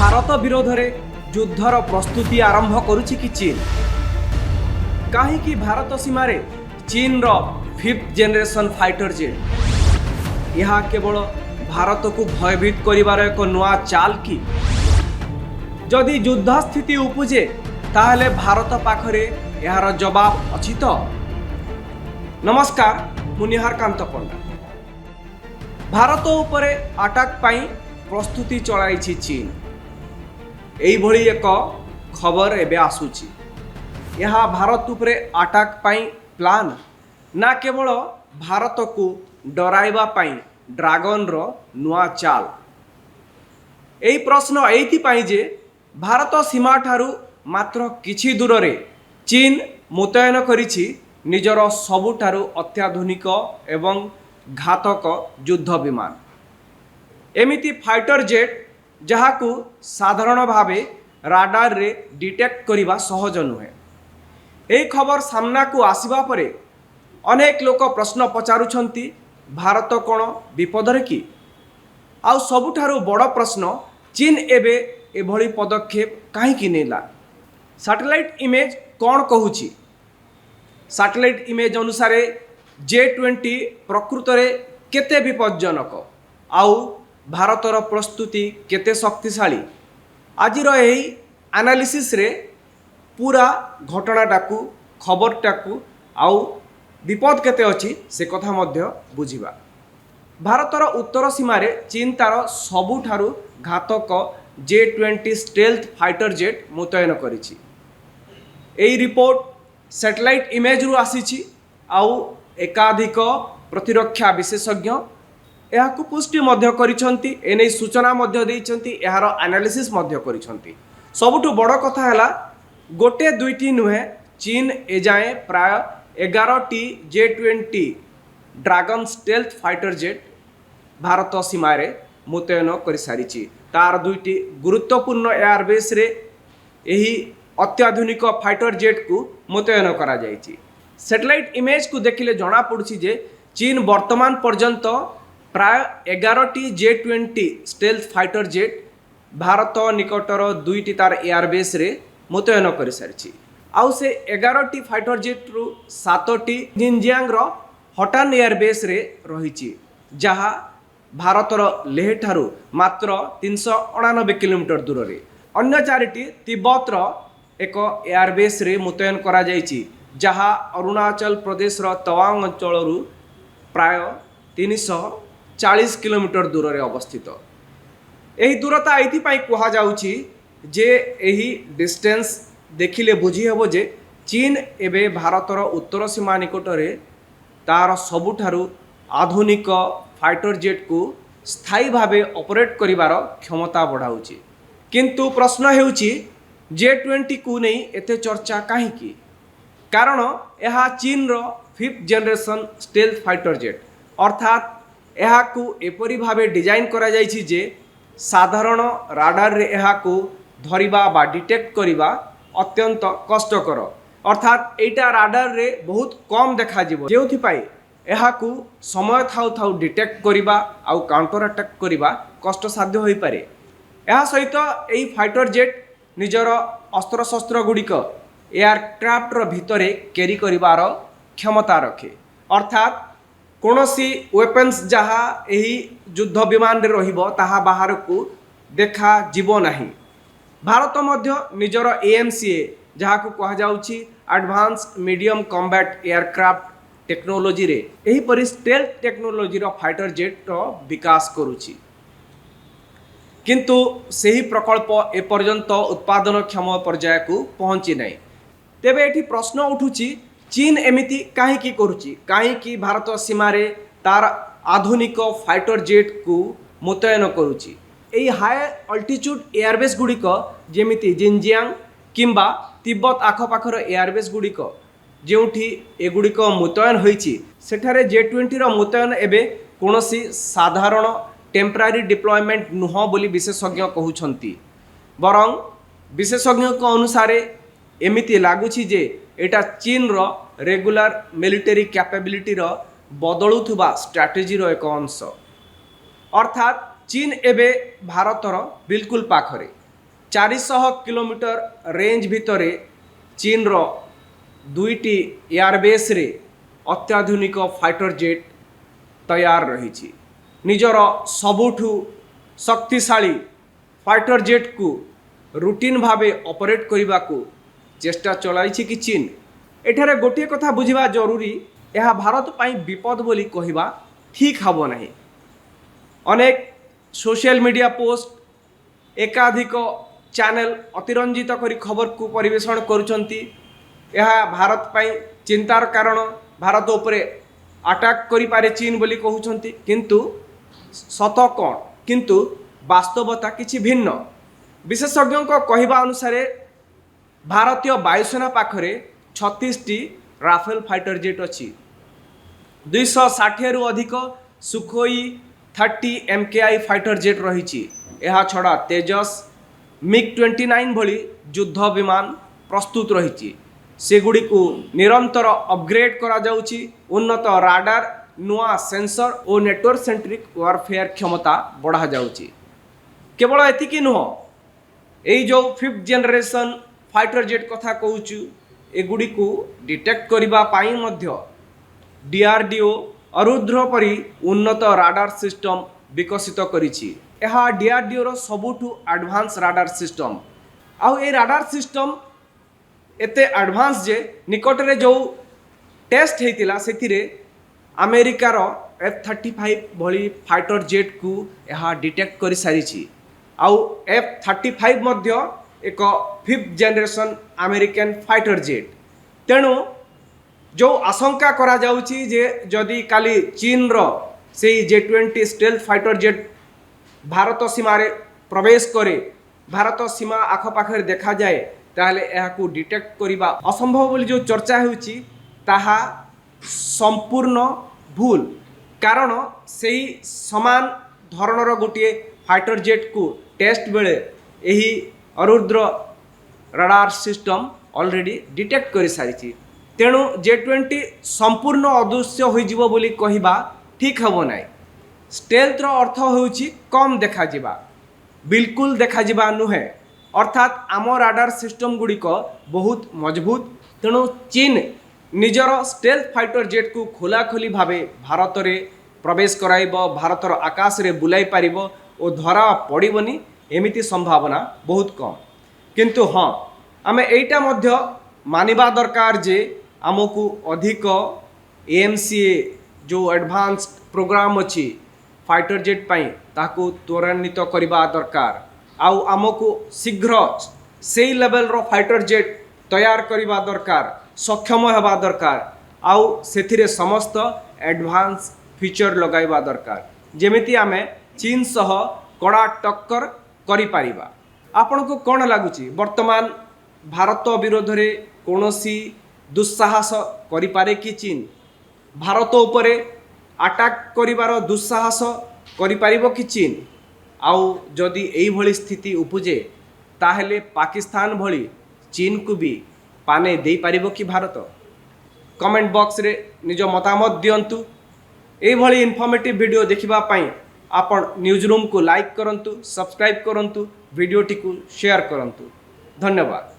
भारत विरोध में युद्धर प्रस्तुति आरंभ करुछि कि चीन कहीं भारत सीमार चीन रो 5th जनरेशन फाइटर जेट यह केवल भारत को भयभीत करिवार एक नुआ चाल कि जदि युद्ध स्थिति उपजे ताहले भारत पाखरे यार जवाब अछि तो। नमस्कार, मुनिहार कांत पंडा। भारत उपरे अटैक पाई प्रस्तुति चलाई चीन एई भली एक खबर एबे आसुची। यह भारत उपरे अटैक पाई प्लान ना केवल भारत को डराइबा पाई ड्रैगन रो नुआ चाल। एई प्रश्न एइथि पाई जे भारत सीमा ठारू मात्र किछि दूर रे चीन मुतयन करिछि निजर सबुठारू अत्याधुनिक एवं घातक युद्ध विमान। एमिति फाइटर जेट जहाकू साधारण भावे राडार रे डिटेक्ट करिबा सहज नुहे। एई खबर सामना को आसिबा परे अनेक लोक प्रश्न पचारुछंती भारत कोन विपदरे कि। आउ सबुठारू बड़ प्रश्न चीन एबे एभली पदक्षेप काहेकि नेला। सैटेलाइट इमेज कोन कहूची। सैटेलाइट इमेज अनुसार J-20 प्रकृत रे केते विपज्जनक आउ भारतर प्रस्तुति केते शक्तिशाली आजिर एही एनालिसिस रे पूरा घटनाटाकू खबरटाकू आउ विपद केते अछि से कथा मध्य बुझिबा। भारतर उत्तर सीमारे चीन तार सबुठारू घातक J-20 स्टेल्थ फाइटर जेट मुतयन करिछि। एई रिपोर्ट सैटेलाइट इमेज रु आसीछि आउ एकाधिक प्रतिरक्षा विशेषज्ञ यहाकू पुष्टि मध्य करिसंती, एनै सूचना मध्य देइसंती, एहार एनालिसिस मध्य करिसंती। सबुठु बड़ कथा हैला गोटे दुईटी नुहे चीन एजाए प्राय 11टी J-20 dragon stealth fighter jet Bharat सीमारे मुतयन कर सारिछि। तार दुईटी गुरुत्वपूर्ण एयरबेस रे एही अत्याधुनिक फाइटर जेट को मुतयन करा जाइछि। सैटेलाइट इमेज को देखिले जना पड़ुछि जे चीन वर्तमान पर्यंत प्राय 11टी J-20 stealth fighter jet Bharat निकटर दुईटी तार एयरबेस रे मुतयन कर सारिछि। आउ से 11टी फाइटर जेट रु 7टी जिनजियांग रो हटान एयरबेस रे रहिछि जहा भारतर लेह ठारू मात्र 399 किलोमीटर दूर रे। अन्य 4टी तिब्बत रो एक एयरबेस रे मुतयन करा जाइछि जहा अरुणाचल प्रदेश रो तवांग अंचल रु प्राय 340 किलोमीटर दूर रे अवस्थित। एही दूरता एथि पाई कहा जाउछि जे एही डिस्टेंस देखिले बुझी हेबो जे चीन एबे भारतर उत्तर सीमा निकट रे तार सबुठारू आधुनिक फाइटर जेट को स्थायी भावे ऑपरेट करिवार क्षमता बढ़ाउछि। किंतु प्रश्न हेउछि J-20 को नहीं एते चर्चा काहेकि। कारण यह चीन रो 5th generation stealth fighter jet अर्थात यह को एपरी भावे डिजाइन करा जाइछि जे साधारण राडार रे यह को धरिबा बा डिटेक्ट करिबा अत्यंत कष्टकर। अर्थात एटा राडार रे बहुत कम देखा जिवो जेउथि पाई यह को समय थाउ थाउ डिटेक्ट करिबा आउ काउंटर अटैक करिबा कष्ट साध्य होई पारे। यह सहित एई फाइटर जेट निजर अस्त्र शस्त्र गुड़िक एयरक्राफ्ट रो भितरे कैरी करिवार क्षमता रखे। अर्थात कोनोसी वेपन्स जहा एही युद्ध विमान रे रहिबो ताहा बाहर को देखा जीवो नाही। भारत मध्य निजर AMCA जहा को कहा जाउछि advance medium combat aircraft technology रे एही परि स्टेल्थ टेक्नोलोजी रो फाइटर जेट रो विकास करूछि। किंतु सेही प्रकल्प एपर्यंत उत्पादन क्षम पर्याय को पहुँची नहीं। तेबे एठी प्रश्न उठुची चीन एमिति काहेकि करूची, काहेकि भारत सीमारे तार आधुनिक फाइटर जेट को मुतयन करूची। एई हाई अल्टीट्यूड एयरबेस गुड़िक जेमिति जिनजियांग किंबा तिब्बत आखपाखर एयरबेस गुड़िक जेउठी एगुड़िक मुतयन होईची सेठारे J-20 रो मुतयन एबे कोनोसी साधारण टेम्परारी डिप्लॉयमेंट नुह बोली विशेषज्ञ कहउछंती। बरं विशेषज्ञ अनुसार एमिति लागुछि जे एटा चीन रो रेगुलर मिलिटरी कैपेबिलिटी रो बदलुथुबा स्ट्रैटेजी रो एक अंश। अर्थात चीन एबे भारतर बिल्कुल पाखरे 400 किलोमीटर रेंज भितर चीन रो दुईटी एयरबेस रे अत्याधुनिक फाइटर जेट तैयार रही। निजर सबुठु शक्तिशाली फाइटर जेट को रूटीन भावे ऑपरेट करने को चेष्टा चलाई कि चीन। एठारे गोटे कथा बुझा जरूरी, यह भारत पाई विपद बोली कहवा ठीक हब नहीं। अनेक सोशल मीडिया पोस्ट एकाधिक चैनल अतिरंजित करी खबर को परिवेषण करुचंती। यह भारत पाई चिंतार कारण, भारत उपरे अटैक करि पारे चीन बोली कहउचंती, किंतु सत कौन, किंतु वास्तवता किछि भिन्न। विशेषज्ञों को कहवा अनुसार भारतीय वायुसेना पाखरे 36टी राफेल फाइटर जेट अच्छी, 260 रु अधिक सुखोई 30 MKI फाइटर जेट रही। यह छड़ा तेजस, MiG-29 भली युद्ध विमान प्रस्तुत रही। सेगुड़ी को निरंतर अपग्रेड करा जाउची। उन्नत राडार, नुआ सेंसर और नेटवर्क सेंट्रिक वारफेयर क्षमता बढ़ा जाउची। केवल एतिकी नुह, यही जो 5th जनरेशन फाइटर जेट कथा कहूचु, एगुड़ी को डिटेक्ट करबा पाई मध्य DRDO अरुद्र परी उन्नत राडार सिस्टम विकसित करिछि। यह DRDO रो सबुठु एडवांस राडार सिस्टम। आउ ए राडार सिस्टम एते एडवांस जे निकटरे जो टेस्ट हेतिला सेतिरे अमेरिकार F-35 भली फाइटर जेट को यह डिटेक्ट कर सारी। आउ F-35 मध्य एक 5th generation American fighter jet. तेणु जो आशंका करा जाउची जे जदि काली चीन रो से J-20 stealth fighter jet Bharat सीमार प्रवेश करे, भारत सीमा आखपाखे देखा जाए, ताहले यह को डिटेक्ट करबा असंभव बोली जो चर्चा होउची ताहा संपूर्ण भूल। कारण सेही समान धरणर गोटे फाइटर जेट को टेस्ट बेले यही Arudhra radar system already detect कर सारी। तेणु J-20 संपूर्ण अदृश्य होइजिवो बोली कहबा ठीक हबो नाही। स्टेल्थर अर्थ होउची कम देखा जिबा, बिल्कुल देखा जिबा नुहे। अर्थात आम राडार सिस्टम गुड़िक बहुत मजबूत। तेणु चीन निजर स्टेल्थ फाइटर जेट को खोलाखोली भावे भारत रे प्रवेश कराइब, भारतर आकाश रे बुलाई पारिब और धरा पड़िबनी एमिति संभावना बहुत कम। किंतु हाँ, आमे एइटा मध्य मानिबा दरकार जे आमको अधिक AMCA जो एडवांस प्रोग्राम अच्छी फाइटर जेट पाई ताको त्वरान्वित करबा दरकार। आउ आमको शीघ्र से लेवल रो फाइटर जेट तैयार करबा दरकार, सक्षम हेबा दरकार। आउ सेथिरे समस्त एडवांस फीचर लगाइबा दरकार, जेमिति आमे चीन सह कड़ा टक्कर करि पारिबा। आपनको कौन लगुची वर्तमान भारत विरोध रे कोनोसी दुस्साहस करि पारे कि चीन? भारत उपरे अटैक करिवार दुस्साहस करि पारिबो कि चीन? आउ जदि एई भली स्थिति उपजे ताहेले पाकिस्तान भली चीन को भी पाने दे पारिबो कि भारत? कमेंट बॉक्स रे निज मतामत दियंतु। एई भली इन्फॉर्मेटिव वीडियो देखिबा पाई आपण न्यूज रूम को लाइक करंतु, सब्सक्राइब करंतु, वीडियोटी को शेयर करंतु। धन्यवाद।